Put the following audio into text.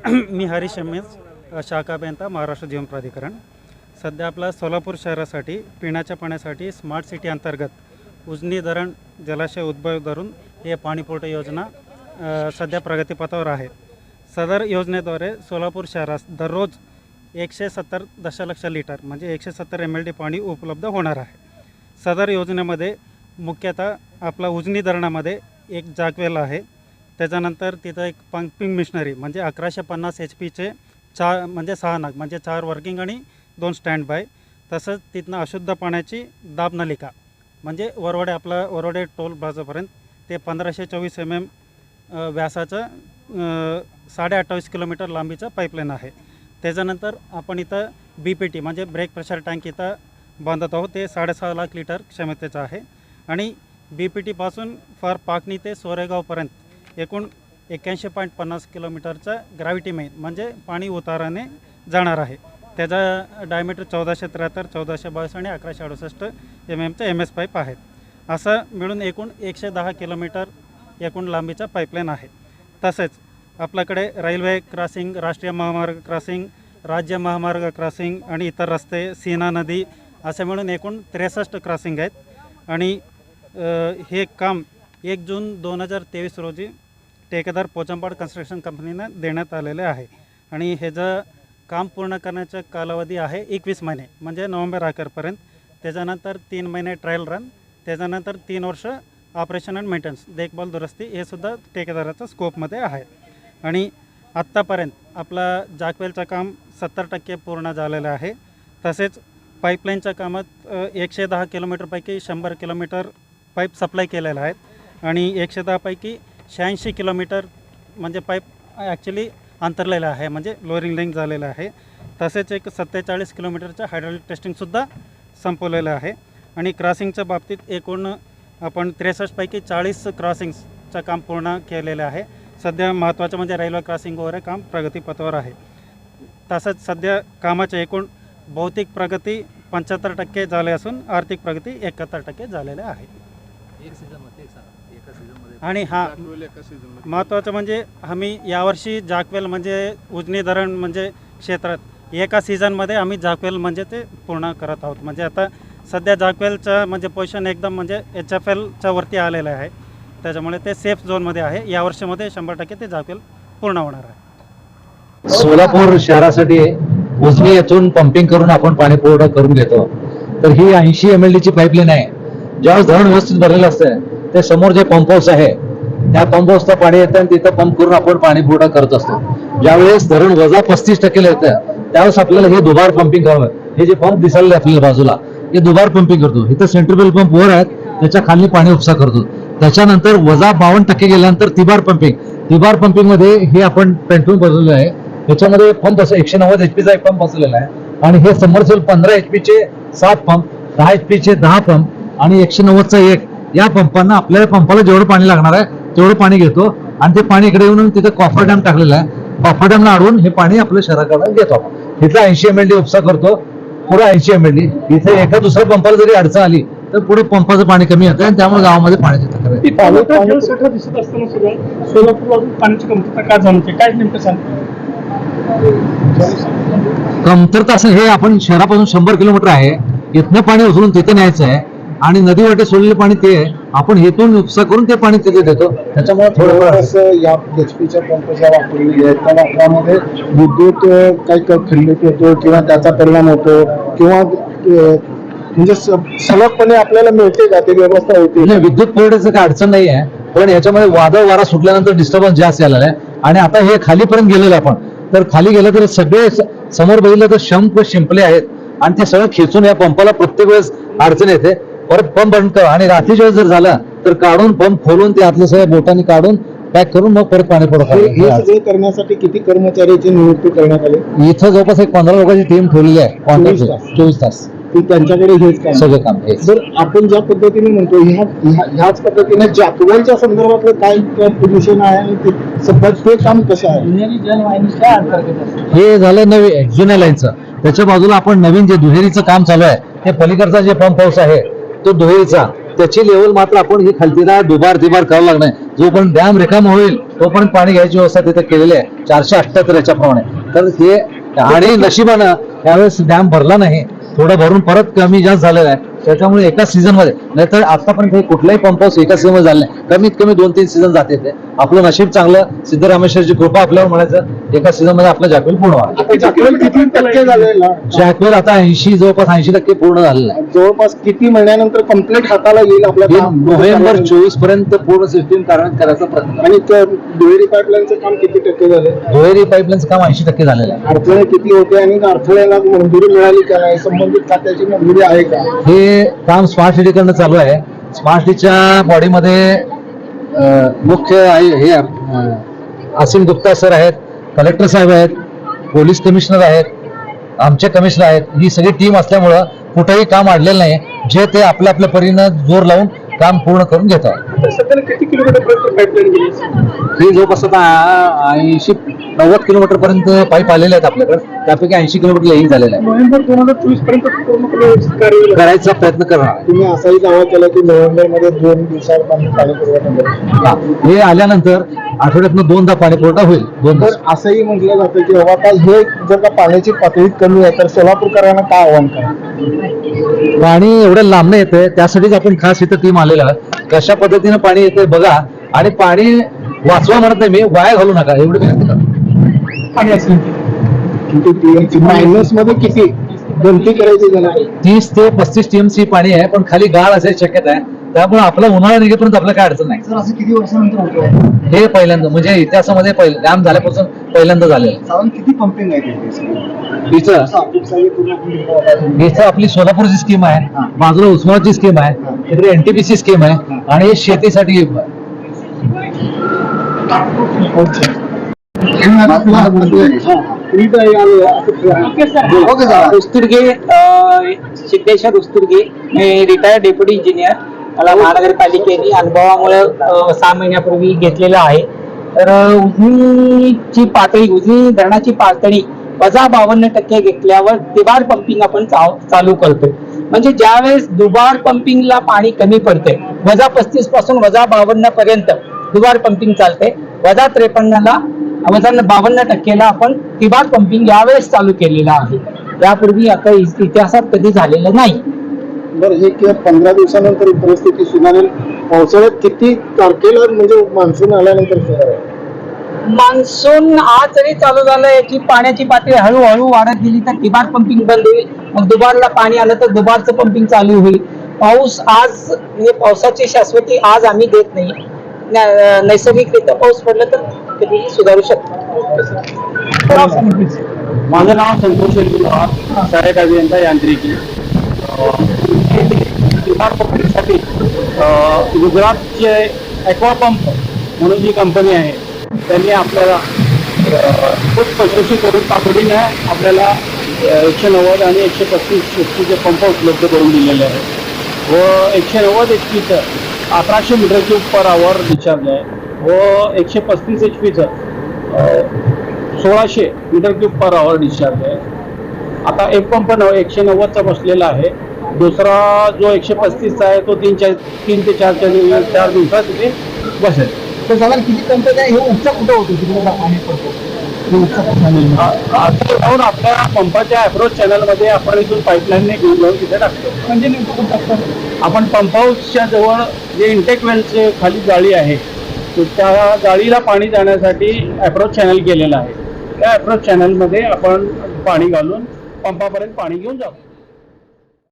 मी Harish M S. शाखा अभियंता महाराष्ट्र जीवन प्राधिकरण. सध्या आपला सोलापूर शहरासाठी पिण्याच्या पाण्यासाठी स्मार्ट सिटी अंतर्गत उजनी धरण जलाशय उद्भव धरून हे पाणीपुरवठा योजना सध्या प्रगतीपथावर आहे. सदर योजनेद्वारे सोलापूर शहरास दररोज 170 दशलक्ष लिटर म्हणजे 170 MLD पाणी उपलब्ध होणार आहे. सदर योजनेमध्ये मुख्यतः आपला उजनी धरणामध्ये एक जागवेल आहे. त्याच्यानंतर तिथं एक पंपिंग मिशनरी म्हणजे 1150 HP म्हणजे 6 नग म्हणजे 4 वर्किंग आणि 2 स्टँड बाय. तसंच तिथनं अशुद्ध पाण्याची दाब नलिका म्हणजे वरवडे टोल प्लाझापर्यंत ते 1524 mm व्यासाचं 28.5 किलोमीटर लांबीचं पाईपलाईन आहे. त्याच्यानंतर आपण इथं BPT म्हणजे ब्रेक प्रेशर टँक इथं बांधत आहोत. ते 6.5 लाख लिटर क्षमतेचं आहे आणि BPTपासून फार पाकणी ते सोरेगावपर्यंत एकूण 81.50 किलोमीटरचा ग्रॅव्हिटी मेन म्हणजे पाणी उताराने जाणार आहे. त्याचा डायमीटर 1473, 1422 आणि 1168 MM MS पाईप आहेत. असं मिळून एकूण 110 किलोमीटर एकूण लांबीचा पाईपलाईन आहे. तसेच आपल्याकडे रेल्वे क्रॉसिंग, राष्ट्रीय महामार्ग क्रॉसिंग, राज्य महामार्ग क्रॉसिंग आणि इतर रस्ते, सीना नदी असे मिळून एकूण 63 क्रॉसिंग आहेत. आणि हे काम 1 जून 2023 रोजी ठेकेदार पोचंपाड कन्स्ट्रक्शन कंपनीनं देण्यात आलेले आहे. आणि ह्याचं काम पूर्ण करण्याचा कालावधी आहे 21 महिने म्हणजे नोव्हेंबर अखेरपर्यंत. त्याच्यानंतर 3 महिने ट्रायल रन, त्याच्यानंतर 3 वर्ष ऑपरेशन अँड मेंटेनन्स देखभाल दुरुस्ती हे सुद्धा ठेकेदाराच्या स्कोपमध्ये आहे. आणि आत्तापर्यंत आपला जाकवेलचं काम 70% पूर्ण झालेलं आहे. तसेच पाईपलाईनच्या कामात 110 किलोमीटरपैकी 100 किलोमीटर पाईप सप्लाय केलेला आहेत आणि 110 पैकी 86 किलोमीटर म्हणजे पाईप ॲक्च्युली अंतरलेलं आहे म्हणजे लोअरिंग लिंक झालेलं आहे. तसेच एक 47 किलोमीटरचं हायड्रॉलिक टेस्टिंगसुद्धा संपवलेलं आहे. आणि क्रॉसिंगच्या बाबतीत एकूण आपण 63 पैकी 40 क्रॉसिंग्सचं काम पूर्ण केलेलं आहे. सध्या महत्त्वाचं म्हणजे रेल्वे क्रॉसिंग वगैरे काम प्रगतीपथावर आहे. तसंच सध्या कामाचे एकूण भौतिक प्रगती 75% झाले असून आर्थिक प्रगती 71% झालेले आहे. आणि हा महत्त्वाचं म्हणजे आम्ही यावर्षी जाकवेल म्हणजे उजनी धरण म्हणजे क्षेत्रात एका सीझनमध्ये आम्ही जाकवेल म्हणजे ते पूर्ण करत आहोत. म्हणजे आता सध्या जाकवेलचं म्हणजे पोझिशन एकदम म्हणजे HFLच्या वरती आलेलं आहे. त्याच्यामुळे ते सेफ झोनमध्ये आहे. या वर्षामध्ये 100% ते जाकवेल पूर्ण होणार आहे. सोलापूर शहरासाठी उजनी येथून पंपिंग करून आपण पाणी पुरवठा करून घेतो. तर ही 80 MLDची पाईपलाईन आहे. ज्यावेळेस धरण व्यवस्थित भरलेलं असतं ते समोर जे पंप हाऊस आहे त्या पंप हाऊसचं पाणी येतं आणि तिथं पंप करून आपण पाणी पुरवठा करत असतो. ज्यावेळेस धरण वजा 35% येतं त्यावेळेस आपल्याला हे दुबार पंपिंग करावं. हे जे पंप दिसायला आपल्याला बाजूला हे दुबार पंपिंग करतो. इथं सेंट्रिपेल पंप वर आहेत त्याच्या खाली पाणी उपसा करतो. त्याच्यानंतर वजा 52% गेल्यानंतर तिबार पंपिंग मध्ये हे आपण पेंटून बसवलेलं आहे. त्याच्यामध्ये पंप असं 190 HPचा एक पंप बसवलेला आहे आणि हे समर्सेबल 15 HPचे 7 पंप, 10 HPचे 10 पंप आणि 190चा एक या पंपांना आपल्याला पंपाला जेवढं पाणी लागणार आहे तेवढं पाणी घेतो आणि ते पाणी इकडे येऊन तिथे कॉफर डॅम टाकलेला आहे. कॉफर डॅमला अडवून हे पाणी आपल्या शहराकडे घेतो. इथला 80 MLD उपसा करतो, पुढे 80 MLD. इथे एका दुसऱ्या पंपाला जरी अडचण आली तर पुढे पंपाचं पाणी कमी येतं आणि त्यामुळे गावामध्ये पाण्याची तक्रार दिसत असताना सुद्धा सोलापूर पाण्याची कमतरता काय जाणवते, काय नेमकं सांगतो? कमतरता असं हे आपण शहरापासून 100 किलोमीटर आहे. इथनं पाणी उचलून तिथे न्यायचं आहे आणि नदी वाटे सोडलेलं पाणी ते आहे. आपण हेतून उपसा करून ते पाणी तिथे देतो. त्याच्यामुळे थोडं या HPच्या पंप ज्या वापरलेल्या आहेत त्या वापरामध्ये विद्युत काही खंडित होतो किंवा त्याचा परिणाम होतो किंवा म्हणजे सलगपणे आपल्याला मिळते का ती व्यवस्था होती? नाही, विद्युत पुरवठ्याचं काही अडचण नाही आहे. पण याच्यामध्ये वादळ वारा सुटल्यानंतर डिस्टर्बन्स जास्त आलेला आहे आणि आता हे खालीपर्यंत गेलेलं आपण तर खाली गेलं तर सगळे समोर बघितलं तर शंप शिंपले आहेत आणि ते सगळं खेचून या पंपाला प्रत्येक वेळेस अडचण येते. परत पंप बंद कर आणि रात्रीच्या वेळेस जर झाला तर काढून पंप खोलून ते आतल्या सगळ्या बोटांनी काढून पॅक करून मग परत पाणी पुरवठा. हे सगळे करण्यासाठी किती कर्मचाऱ्याची नियुक्ती करण्यात आली? इथं जवळपास एक 15 लोकांची टीम ठेवलेली आहे. 24 तास ती त्यांच्याकडे हेच काम सगळं काम. जर आपण ज्या पद्धतीने म्हणतो ह्याच पद्धतीने जाकवेलच्या संदर्भातलं काय पोझिशन आहे आणि ते काम कसं आहे? हे झालं नवीन जुन्या लाईनचं. त्याच्या बाजूला आपण नवीन जे दुहेरीचं काम चालू आहे ते पलीकडचा जे पंप हाऊस आहे तो दुहेरीचा त्याची लेवल मात्र आपण ही खालतीला दुबार करावं लागणार. जोपर्यंत डॅम रिकाम होईल तोपर्यंत पाणी घ्यायची व्यवस्था तिथे केलेली आहे 478 याच्याप्रमाणे. तर हे आणि नशिबानं त्यावेळेस डॅम भरला नाही, थोडं भरून परत कमी जास्त झालेलं आहे. त्याच्यामुळे एका सीझन मध्ये, नाहीतर आतापर्यंत हे कुठलाही पंप हाऊस एका सीझन मध्ये झालं नाही. कमीत कमी 2-3 सीझन जाते ते. आपलं नशीब चांगलं, सिद्धरामेश्वरची कृपा आपल्यावर म्हणायचं एका सीझन मध्ये आपलं जॅकवेल पूर्ण व्हावं. आता जॅकवेल किती टक्के झालेला? जॅकवेल आता 80 जवळपास 80% पूर्ण झालेलं आहे. जवळपास किती महिन्यानंतर कम्प्लीट हाताला येईल आपल्या हे काम? नोव्हेंबर 24 पर्यंत पूर्ण सिस्टीम कार्यान्वित करायचा प्रयत्न आहे. आणि दुहेरी पाईपलाईनचं काम किती टक्के झाले? दुहेरी पाईपलाईनचं काम 80% झालेलं आहे. अडथळे किती होते आणि अडथळ्याला मंजुरी मिळाली का नाही? संबंधित खात्याची मंजुरी आहे का? हे काम स्मार्ट सिटी कडनं चालू आहे. स्मार्ट सिटीच्या बॉडीमध्ये मुख्य हे असीम गुप्ता सर आहेत, कलेक्टर साहेब आहेत, पोलीस कमिशनर आहेत, आमचे कमिशनर आहेत. ही सगळी टीम असल्यामुळं कुठेही काम अडलेलं नाही. जे ते आपल्या आपल्या परीनं जोर लावून काम पूर्ण करून घेत आहेत. सध्याला किती किलोमीटर पर्यंत पाईपलाईन गेली? ही जवळपास आता 80-90 किलोमीटर पर्यंत पाईप आलेले आहेत आपल्याकडे. त्यापैकी 80 किलोमीटर लेईंग झालेलं आहे. नोव्हेंबर 2024 पर्यंत पूर्णपणे कार्य करायचा प्रयत्न करणार. तुम्ही असाही दावा केला की नोव्हेंबरमध्ये 2 दिवसात पाणी पुरवठा मिळेल. हे आल्यानंतर आठवड्यातनं 2दा पाणी पुरवठा होईल. 2 दिवस. तर असंही म्हटलं जातं की बाबा आता हे जर का पाण्याची पातळी कमी आहे तर सोलापूरकरांना काय आव्हान करा? पाणी एवढ्या लांबनं येतंय, त्यासाठीच आपण खास इथं टीम आलेला आहे. कशा पद्धतीनं पाणी येतंय बघा आणि पाणी वाचवा म्हणत नाही मी, वाया घालू नका एवढी विनंती करतो. पाणी असेल किती मायनस मध्ये किती गणती करायची झाला? 30 ते 35 TMC पाणी आहे, पण खाली गाळ असायची शक्यता आहे. त्यामुळे आपला उन्हाळा निघेपर्यंत आपल्याला काय अडचण नाही. सर असं किती वर्षानंतर होतं? हे पहिल्यांदा म्हणजे इतिहासामध्ये डॅम झाल्यापासून पहिल्यांदा झालेलं साधारण किती पंपिंग आहे आहे. इथं आपली सोलापूरची स्कीम आहे, बाजूला उस्मानाची स्कीम आहे, इकडे एनटीपीसी स्कीम आहे आणि शेतीसाठी उस्तुर्गे सिद्धेश्वर उस्तुर्गे मी रिटायर्ड डेप्युटी इंजिनियर. मला महानगरपालिकेने अनुभवामुळे 6 महिन्यापूर्वी घेतलेलं आहे. तर उजनीची पातळी, उजनी धरणाची पातळी -52% घेतल्यावर दुबार पंपिंग आपण चालू करतोय. म्हणजे ज्यावेळेस दुबार पंपिंगला पाणी कमी पडते, -35 पासून -52 पर्यंत दुबार पंपिंग चालते. -53ला 52%ला आपण तिबार पंपिंग यावेळेस चालू केलेलं आहे. यापूर्वी आता इतिहासात कधी झालेलं नाही. बरं, हे 15 दिवसानंतर ही परिस्थिती सुधारेल. पावसाळ्यात किती तारखेला म्हणजे मान्सून आल्यानंतर सुधारेल? मान्सून आज जरी चालू झालं, याची पाण्याची पातळी हळूहळू वाढत गेली तर तिबार पंपिंग बंद होईल. मग दुबारला पाणी आलं तर दुबारचं पंपिंग चालू होईल. पाऊस आज म्हणजे पावसाची शाश्वती आज आम्ही देत नाही. नैसर्गिकरित्या पाऊस पडला तर कधीही सुधारू शकतो. माझं नाव संतोष पवार, सहाय्यक अभियंता यांत्रिकी. साठी गुजरातचे ॲक्वापंप म्हणून जी कंपनी आहे त्यांनी आपल्याला खूप चौकशी करून तातडीने आपल्याला 190 आणि 135 HP पंप उपलब्ध करून दिलेले आहेत. व 190 HPचं 1800 metre cube per hour discharge आहे व 135 HPचं 1600 metre cube per hour discharge आहे. आता एक पंप 190चा बसलेला आहे. दुसरा जो 135चा आहे तो 3 ते 4 दिवसात तिथे बसेल. तर साधारण किती कंपनी आहे? हे उपचा कुठं होतो तिकडे पाणी पडतो? आता जाऊन आपल्या पंपाच्या अप्रोच चॅनलमध्ये आपण इथून पाईपलाईनने घेऊन जाऊन तिथे टाकतो. म्हणजे नेमकं कुठं टाकतो? आपण पंप हाऊसच्या जवळ जे इंटेक वेलचे खाली जाळी आहे त्या जाळीला पाणी जाण्यासाठी अप्रोच चॅनल केलेलं आहे. त्या अप्रोच चॅनलमध्ये आपण पाणी घालून पंपापर्यंत पाणी घेऊन जातो.